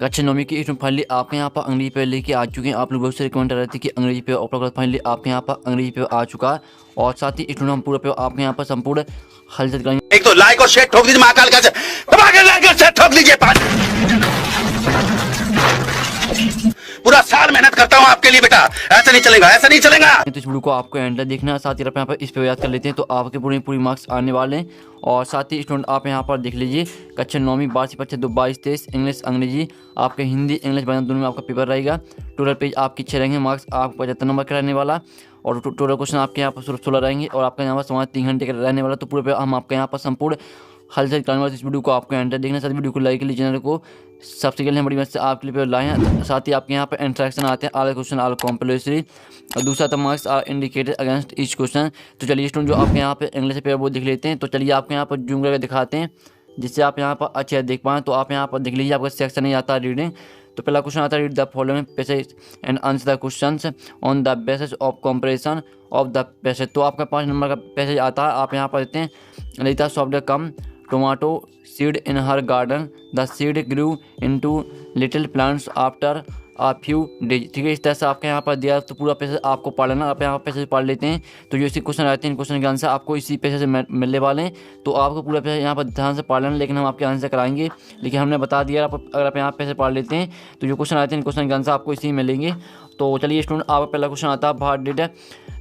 कक्षा 9वीं की इसमें फाइनली आपके यहाँ पर अंग्रेजी पेपर लेके आ चुके हैं। आप लोग बहुत से रिकमेंड कर रहे थे कि अंग्रेजी पेपर अपलोड कर, फाइनली आपके यहाँ पर अंग्रेजी पेपर आ चुका है। और साथ ही इसमें हम पूरा पेपर आपके यहाँ पर संपूर्ण हल करेंगे। एक तो लाइक और शेयर ठोक दीजिए, महाकाल का दबा के लाइक और शेयर ठोक दीजिए। पूरा साल मेहनत करता हूँ आपके लिए बेटा, ऐसा नहीं चलेगा, ऐसा नहीं चलेगा। तो इस वीडियो को आपको एंड तक देखना है। साथ ही आप यहाँ पर इस पे याद कर लेते हैं तो आपके पूरी मार्क्स आने वाले हैं। और साथ ही स्टूडेंट आप यहाँ पर देख लीजिए कक्षा 9वीं वार्षिक परीक्षा 22-23 इंग्लिश अंग्रेजी आपके हिंदी इंग्लिश बयान दोनों में आपका पेपर रहेगा। टोटल पेज आपकी 6 रहेंगे, मार्क्स आपको 75 नंबर का रहने वाला। और टोटल क्वेश्चन आपके यहाँ पर 16 रहेंगे और आपका यहाँ पर समाज 3 घंटे का रहने वाला। तो पूरे पे हम आपके यहाँ पर संपूर्ण हल से कराने वाले इस वीडियो को आपको एंड तक देखना। साथ वीडियो को लाइक के लिए चैनल को सबसे पहले बड़ी मदद से आपके लिए लाए हैं। साथ ही आपके यहाँ पर इंट्रैक्शन आते हैं, आल क्वेश्चन आल कॉम्पल्सरी और दूसरा तो marks are indicated against each question. तो चलिए स्टूडेंट जो आपके यहाँ पे इंग्लिश पेपर वो देख लेते हैं। तो चलिए आपके यहाँ पर जूम करके दिखाते हैं जिससे आप यहाँ पर अच्छे देख पाएँ। तो आप यहाँ पर देख लीजिए आपका सेक्शन नहीं आता रीडिंग। तो पहला क्वेश्चन आता है read the following passage and answer the questions on the basis of comparison of the passage. तो आपका 5 नंबर का पैसेज आता है। आप यहाँ पर देते हैं Lalita soft come tomato seed in her garden, the seed grew into little plants after a few days. ठीक है, इस तरह से आपके यहाँ पर दिया। तो पूरा पैसेज आपको पढ़ लेना। आप यहाँ पर पैसेज पढ़ लेते हैं तो जो इसी क्वेश्चन रहते हैं, इन क्वेश्चन के आंसर आपको इसी पैसेज से मिलने वाले हैं। तो आपको पूरा पैसेज यहाँ पर ध्यान से पढ़ लेना, लेकिन हम आपके आंसर कराएंगे। लेकिन हमने बता दिया अगर आप यहाँ पैसे पढ़ लेते हैं तो जो क्वेश्चन आते हैं इन क्वेश्चन के आंसर आपको इसी मिलेंगे। तो चलिए स्टूडेंट आपका पहला क्वेश्चन आता है what did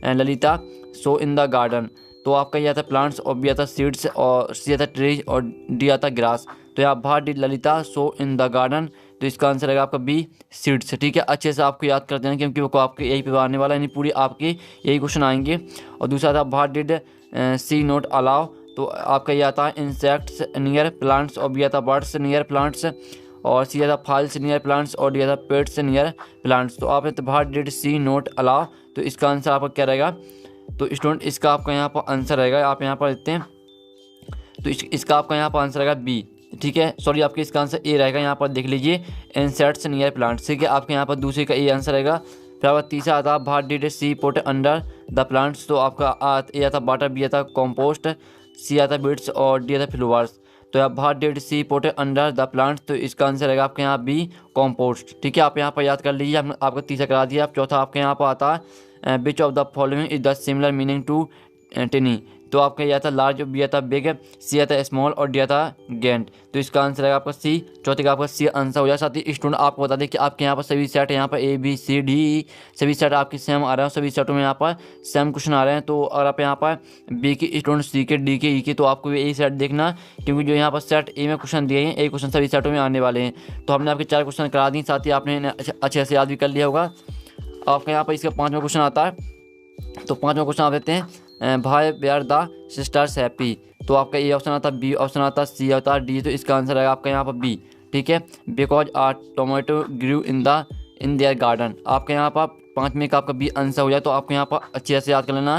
Lalita so in the garden. तो आपका ये आता प्लांट्स और बी आता सीड्स और सी आता ट्रीज और डी आता ग्रास। तो यहाँ what did Lalita so in the garden, तो इसका आंसर रहेगा आपका बी सीड्स। ठीक है, अच्छे से आपको याद कर देना क्योंकि वो आपके यही पे आने वाला है, यानी पूरी आपके यही क्वेश्चन आएंगे। और दूसरा था what did she not allow. तो आपका ये आता है इंसेक्ट्स नियर प्लांट्स और बी आता बर्ड्स नियर प्लांट्स और सी आता फॉल्स नियर प्लांट्स और डी आता पेट्स नियर प्लांट्स। तो आपने तो what did she not allow, तो इसका आंसर आपका क्या रहेगा। तो स्टूडेंट इसका आपका यहाँ पर आंसर रहेगा, आप यहाँ पर देखते हैं तो इसका आपका यहाँ पर आंसर रहेगा बी। ठीक है, सॉरी आपके इसका आंसर ए रहेगा। यहाँ पर देख लीजिए इंसेक्ट्स नियर प्लांट्स। ठीक है, आपके यहाँ पर दूसरे का ए आंसर रहेगा। फिर आपका तीसरा आता है what did she put under the plants. तो आपका ए आता वाटर, बी आता कंपोस्ट, सी आता बीट्स और डी आता फ्लावर्स। तो यहाँ what did she put under the plants, तो इसका आंसर रहेगा आपके यहाँ बी कंपोस्ट। ठीक है, आप यहाँ पर याद कर लीजिए, हमने आपका तीसरा करा दिया। आप चौथा आपके यहाँ पर आता है which of the following is the similar meaning to tiny. तो आपका यह था लार्ज, बी आता बिग, सी आता स्मॉल और डी आता गेंट। तो इसका आंसर है आपका सी। चौथे का आपका सी आंसर हो जाए। साथ ही स्टूडेंट आपको बता दें कि आपके यहाँ पर सभी सेट यहाँ पर ए बी सी डी सभी सेट आपके सेम आ रहे हैं, सभी सेटों में यहाँ पर सेम क्वेश्चन आ रहे हैं। तो अगर आप यहाँ पर बी के स्टूडेंट सी के डी के ई के, तो आपको यही सेट देखना क्योंकि जो यहाँ पर सेट ए में क्वेश्चन दिए हैं यही क्वेश्चन सभी सेटों में आने वाले हैं। तो हमने आपके 4 क्वेश्चन करा दी, साथ ही आपने अच्छे से याद भी कर लिया होगा। आपका यहाँ पर इसका 5वां क्वेश्चन आता है। तो 5वां क्वेश्चन आप देते हैं भाई वेयर द सिस्टर्स हैप्पी। तो आपका ए ऑप्शन आता, बी ऑप्शन आता, सी आता, डी। तो इसका आंसर है आपका यहाँ पर बी। ठीक है, because a tomato grew in their garden. आपके यहाँ पर 5वें का आपका बी आंसर हो जाए। तो आपको यहाँ पर अच्छे से याद कर लेना।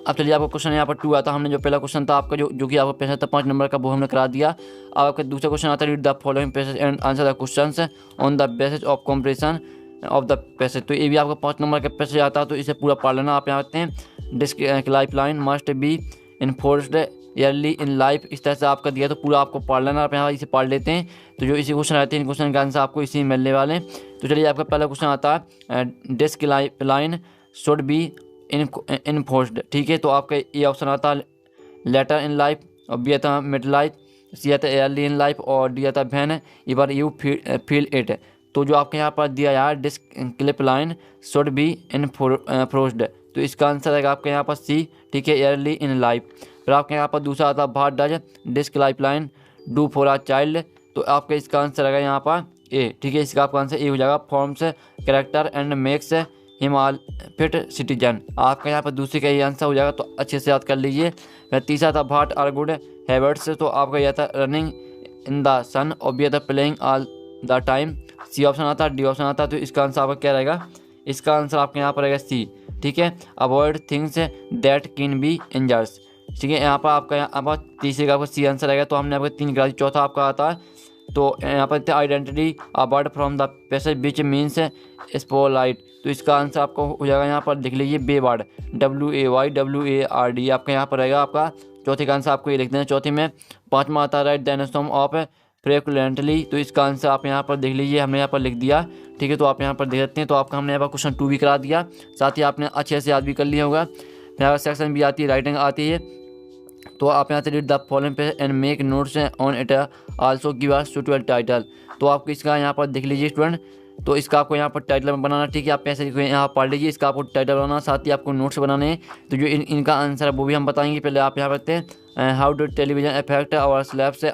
अब चलिए आपका क्वेश्चन यहाँ पर 2 आता। हमने जो पहला क्वेश्चन था आपका जो कि आपका पैसा था 5 नंबर का, वो हमने करा दिया। अब आपका दूसरा क्वेश्चन आता है read the following passage and answer the questions on the basis of comparison of the passage. तो ये भी आपका 5 नंबर का पैसेज आता है। तो इसे पूरा पढ़ लेना। आप यहाँ आते हैं discipline must be enforced early in life. इस तरह से आपका दिया, तो पूरा आपको पढ़ लेना। आप यहाँ इसे पढ़ लेते हैं तो जो इसी क्वेश्चन रहते हैं इन क्वेश्चन का आंसर आपको इसी में मिलने वाले हैं। तो चलिए आपका पहला क्वेश्चन आता है discipline should be enforced. ठीक है, तो आपका ये ऑप्शन आता है लेटर इन लाइफ और बी आता मिड लाइफ, सी आता ईयरली इन लाइफ और डी आता whenever you feel it. तो जो आपके यहाँ पर दिया यार discipline should be enforced, तो इसका आंसर रहेगा आपके यहाँ पर सी। ठीक है, ईयरली इन लाइफ। फिर आपके यहाँ पर दूसरा आता है what does discipline do for a child. तो आपका इसका आंसर रहेगा यहाँ पर ए। ठीक है, इसका आपका आंसर ए हो जाएगा। Forms character and makes him all fit citizen. आपका यहाँ पर दूसरे का ये आंसर हो जाएगा। तो अच्छे से याद कर लीजिए। फिर तीसरा था व्हाट आर गुड हैबिट्स। तो आपका यह था रनिंग इन द सन और बी था playing all the time, C option आता, डी ऑप्शन आता। तो इसका आंसर आपका क्या रहेगा, इसका आंसर आपके यहाँ पर रहेगा सी। ठीक है, avoid things that can be इंजर्स। ठीक है, यहाँ पर आपका यहाँ पर तीसरे का आपका सी आंसर रहेगा। तो हमने आपको 3 करा दी। चौथा आपका आता है तो यहाँ पर identity a word from the passage which means spotlight. तो इसका आंसर आपको हो जाएगा यहाँ पर देख लीजिए बेवार्ड, WAYWARD आपका यहाँ पर रहेगा। आपका चौथे का आंसर आपको ये लिख देना। चौथे में 5वां आता है right the name of frequently, तो इसका आंसर आप यहाँ पर देख लीजिए, हमने यहाँ पर लिख दिया। ठीक है, तो आप यहाँ पर देख सकते हैं। तो आपका हमने यहाँ पर क्वेश्चन 2 भी करा दिया, साथ ही आपने अच्छे से याद भी कर लिया होगा। यहाँ पर सेक्शन भी आती है, राइटिंग आती है। तो आप यहाँ से read the following page and make notes on it, also give a suitable title. तो आपको इसका यहाँ पर देख लीजिए स्टूडेंट, तो इसका आपको यहाँ पर टाइटल बनाना। ठीक है, आप ऐसे यहाँ पढ़ लीजिए, इसका आपको टाइटल बनाना, साथ ही आपको नोट्स बनाने हैं। तो जो इनका आंसर है वो भी हम बताएंगे। पहले आप यहाँ पढ़ते हैं, how do television affect our slabs,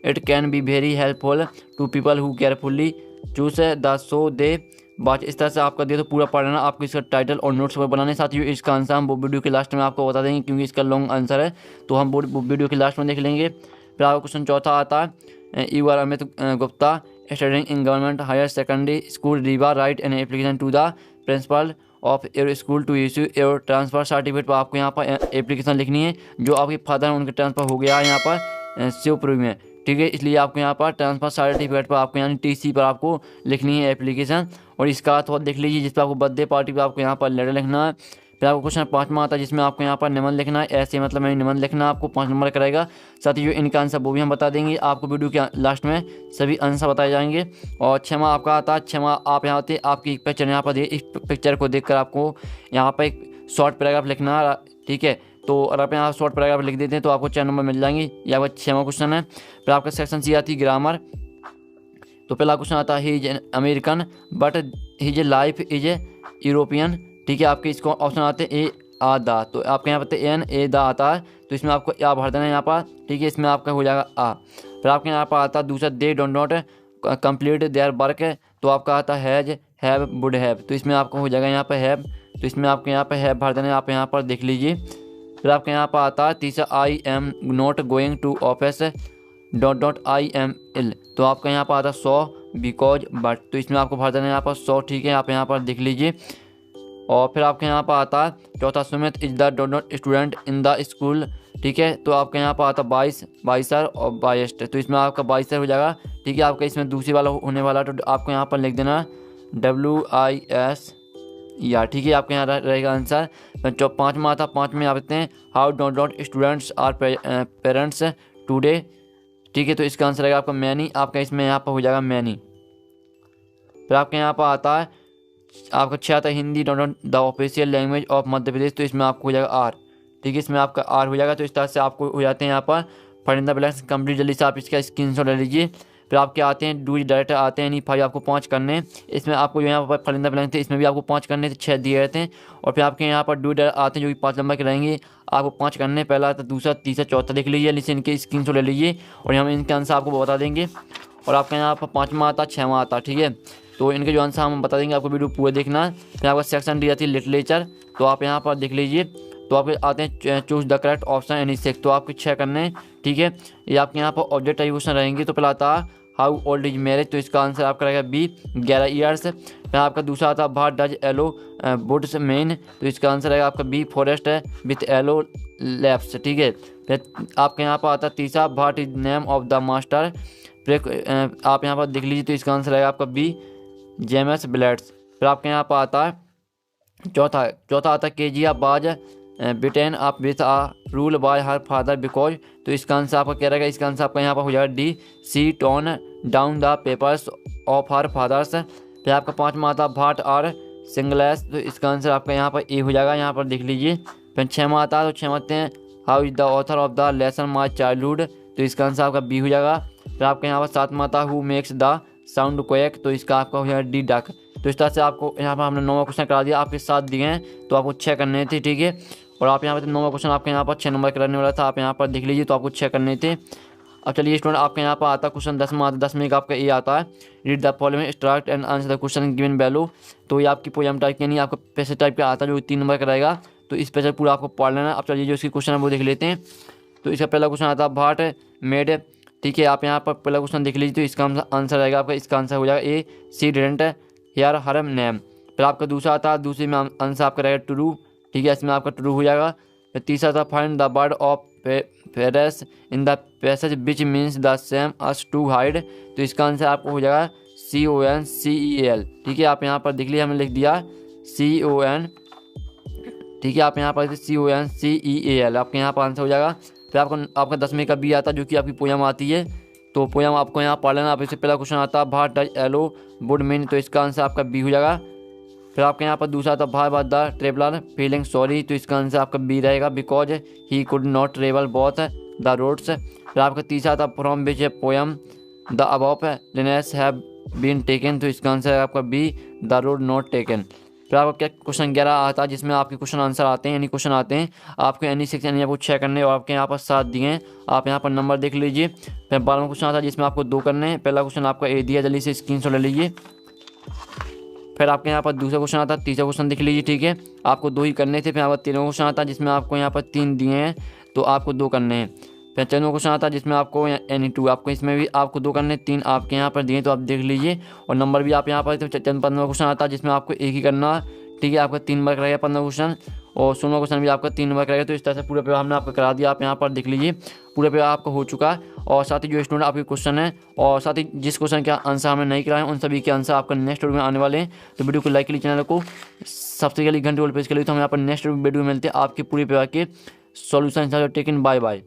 it can be very helpful to people who carefully choose the show they बात। इस तरह से आपका दिया तो पूरा पढ़ लेना, आपको इसका टाइटल और नोट्स पर बनाने। साथ ही इसका आंसर हम वो वीडियो के लास्ट में आपको बता देंगे, क्योंकि इसका लॉन्ग आंसर है, तो हम वो वीडियो के लास्ट में देख लेंगे। फिर आपका क्वेश्चन चौथा आता है, you are Amit Gupta studying in government higher secondary school Rewa, write an application to the principal of your school to issue your transfer certificate. पर आपको यहाँ पर एप्लीकेशन लिखनी है, जो आपके फादर हैं उनके ट्रांसफ़र हो गया है यहाँ पर शिवपुरी में। ठीक है, इसलिए आपको यहाँ पर ट्रांसफ़र सर्टिफिकेट पर आपको यानी टीसी पर आपको लिखनी है एप्लीकेशन। और इसका थोड़ा देख लीजिए, जिस पर आपको बर्थडे पार्टी पर आपको यहाँ पर लेटर लिखना है। फिर आपको क्वेश्चन 5वां आता है, जिसमें आपको यहाँ पर निबंध लिखना है। ऐसे मतलब मैं निबंध लिखना आपको 5 नंबर कराएगा। साथ ही जो इनका आंसर वो भी हम बता देंगे आपको वीडियो के लास्ट में, सभी आंसर बताए जाएंगे। और 6वां आपका आता है, 6वां आप यहाँ आते आपकी एक पिक्चर यहाँ पर दे, इस पिक्चर को देखकर आपको यहाँ पर एक शॉर्ट पैराग्राफ लिखना है। ठीक है, तो अगर आप यहाँ शॉर्ट पैराग्राफ लिख देते हैं तो आपको 4 नंबर मिल जाएंगे। यह आपका 6वां क्वेश्चन है। फिर आपका सेक्शन सी आती है ग्रामर। तो पहला क्वेश्चन आता है, he is American but his life is European. ठीक है, आपके इसको ऑप्शन आते हैं ए आ दा, तो आपके यहाँ पर एन ए दा आता है, तो इसमें आपको या भर देना है यहाँ पर। ठीक है, इसमें आपका हो जाएगा आ। फिर आपके यहाँ पर आता है दूसरा, they don't not complete their work, तो आपका आता है हैज हैव वुड हैव, तो इसमें आपको हो जाएगा यहाँ पर हैव, तो इसमें आपके यहाँ पर हैव भर देना है, आप यहाँ पर देख लीजिए। फिर आपके यहाँ पर आता है तीसरा, I am not going to office dot dot I am ill, तो आपका यहाँ पर आता है सो बिकॉज बट, तो इसमें आपको भर देना है यहाँ पर सो। ठीक है, आप यहाँ पर देख लीजिए। और फिर आपके यहाँ पर आता है चौथा, Sumit is the dot dot student in the school. ठीक है, तो आपके यहाँ पर आता है 22 और बाइस्ट, तो इसमें आपका 22 हो जाएगा। ठीक है, आपका इसमें दूसरी वाला होने वाला, तो आपको यहाँ पर लिख देना WIS या। ठीक है, आपके यहाँ रहेगा आंसर। 5वां आता, 5 में आप देखते हैं, how dot dot students are parents today. ठीक है, तो इसका आंसर रहेगा आपका मैनी, आपका इसमें यहाँ पर हो जाएगा मैनी। फिर आपके यहाँ पर आता है आपका 6 आता है, Hindi dot dot the official language of Madhya Pradesh, तो इसमें आपको हो जाएगा आर। ठीक है, इसमें आपका आर हो जाएगा। तो इस तरह से आपको हो जाते हैं यहाँ पर फाइंड द ब्लैंक्स कंप्लीट। जल्दी से आप इसका स्क्रीनशॉट ले लीजिए। फिर आपके आते हैं डू डायरेक्ट आते हैं, यानी 5 आपको 5 करने हैं। इसमें आपको जो यहाँ पर फाइंड द ब्लैंक थे, इसमें भी आपको 5 करने थे, 6 दिए रहते हैं। और फिर आपके यहाँ पर डू डायरेक्ट आते हैं, जो कि 5 नंबर के रहेंगे, आपको 5 करने। पहला आता दूसरा तीसरा चौथा देख लीजिए, नीचे इनके स्क्रीनशॉट ले लीजिए और हम इनके आंसर आपको बता देंगे। और आपका यहाँ पर 5वां आता, 6वां आता। ठीक है, तो इनके जो आंसर हम बता देंगे, आपको वीडियो पूरा देखना है। फिर आपका सेक्शन डी आती है लिटरेचर, तो आप यहाँ पर देख लीजिए। तो आपके आते हैं choose the correct option any 6, तो आपके 6 करने हैं। ठीक है, ये आपके यहाँ पर ऑब्जेक्ट टाइप क्वेश्चन रहेंगे। तो पहला आता है हाउ ओल्ड इज मैरिज, तो इसका आंसर आपका रहेगा बी 11 ईयर्स। फिर आपका दूसरा आता है what does aloe woods mean, तो इसका आंसर रहेगा आपका B forest with aloe laps. ठीक है, फिर आपके यहाँ पर आता है तीसरा, what is name of the master. फिर आप यहाँ पर देख लीजिए, तो इसका आंसर रहेगा आपका बी जेम्स ब्लेड्स। फिर आपके यहाँ पर आता है चौथा आता है Kezia was brought up with a rule by her father because, तो इसका आंसर आपका क्या रहेगा, इसका आंसर आपका यहाँ पर हो जाएगा D she torn down the papers of her fathers. फिर आपका 5वां आता भाट आर सिंगलेस, तो इसका आंसर आपका यहाँ पर ए हो जाएगा, यहाँ पर देख लीजिए। फिर 6वां आता है, तो 6वां आते हैं how is the author of the lesson my childhood, तो इसका आंसर आपका बी हो जाएगा। फिर आपका यहाँ पर 7वां आता who makes the sound quake, तो इसका आपका हो जाएगा डी डक। तो इस तरह से आपको यहाँ पर हमने 9वां क्वेश्चन करा दिया, आपके 7 दिए हैं, तो आपको 6 करने थे। ठीक है, और आप यहाँ पर 9वां क्वेश्चन आपके यहाँ पर 6 नंबर करने वाला था, आप यहाँ पर देख लीजिए, तो आपको 6 करने थे। अब चलिए स्टूडेंट, आपके यहाँ पर आता क्वेश्चन 10वां आता, 10 में का आपका ए आता है, read the following struct and answer the question given value, तो ये आपकी पोएम टाइप के नहीं, आपका पैसेज टाइप का आता है, जो 3 नंबर का रहेगा। तो इस पैसेज पूरा आपको पढ़ लेना। अब चलिए जो इसके क्वेश्चन है वो देख लेते हैं। तो इसका पहला क्वेश्चन आता है भाट मेड, ठीक है, आप यहाँ पर पहला क्वेश्चन देख लीजिए, तो इसका आंसर रहेगा आपका, इसका आंसर हो जाएगा A she didn't hear her name. फिर आपका दूसरा आता है, दूसरे में आंसर आपका रहेगा ट्रू। ठीक है, इसमें आपका ट्रू हो जाएगा। फिर तीसरा था find the word of phrase in the passage which means the same as to hide, तो इसका आंसर आपको हो जाएगा CONCEL। ठीक है, आप यहाँ पर देख लीजिए, हमने लिख दिया CON। ठीक है, आप यहाँ पर CONCEAL, आपके यहाँ पर आंसर हो जाएगा। फिर आपका 10वें का बी आता है, जो कि आपकी पोएम आती है। तो पोयम आपको यहाँ पढ़ लेना। आप इससे पहला क्वेश्चन आता है भार डज एलो वुड मीन, तो इसका आंसर आपका बी हो जाएगा। फिर आपके यहाँ पर दूसरा आता है भार बात द ट्रेवलर फीलिंग सॉरी, तो इसका आंसर आपका बी रहेगा because he could not travel both the roads. फिर आपका तीसरा आता है from which poem the above lines have been taken, तो इसका आंसर है आपका B the road not taken. फिर आपका क्या क्वेश्चन 11 आता है जिसमें आपके क्वेश्चन आंसर आते हैं, यानी क्वेश्चन आते हैं आपको एनी सेक्शन आपको 6 करने और आपके यहाँ पर 7 दिए हैं, आप यहाँ पर नंबर देख लीजिए। फिर 12वां क्वेश्चन आता है जिसमें आपको 2 करने हैं। पहला क्वेश्चन आपका ए दिया, जल्दी से स्क्रीनशॉट ले लीजिए। फिर आपके यहाँ पर दूसरा क्वेश्चन आता है, तीसरा क्वेश्चन देख लीजिए, ठीक है, आपको 2 ही करने थे। फिर आपका 13वां क्वेश्चन आता है जिसमें आपको यहाँ पर 3 दिए हैं, तो आपको 2 करने हैं। फिर 14वां क्वेश्चन आता है जिसमें आपको एनी 2, आपको इसमें भी आपको 2 करने, 3 आपके यहाँ पर दिए, तो आप देख लीजिए और नंबर भी आप यहाँ पर। 15वां क्वेश्चन आता है जिसमें आपको एक ही करना, ठीक है, आपका 3 मार्क रहेगा 15 क्वेश्चन, और 16वां क्वेश्चन भी आपका 3 मार्क रहेगा। तो इस तरह से पूरा पेपर हमने आपको करा दिया, आप यहाँ पर देख लीजिए पूरा पेपर आपका हो चुका है। और साथ ही जो स्टूडेंट आपके क्वेश्चन है और साथ ही जिस क्वेश्चन का आंसर हमने नहीं कराए उन सभी के आंसर आपका नेक्स्ट वीडियो में आने वाले हैं। तो वीडियो को लाइक के लिए, चैनल को सबसे पहले घंटे वाले प्रेस के लिए। तो हम यहाँ पर नेक्स्ट वीडियो मिलते हैं आपके पूरे पेपर के सॉल्यूशन टेकिन। Bye bye.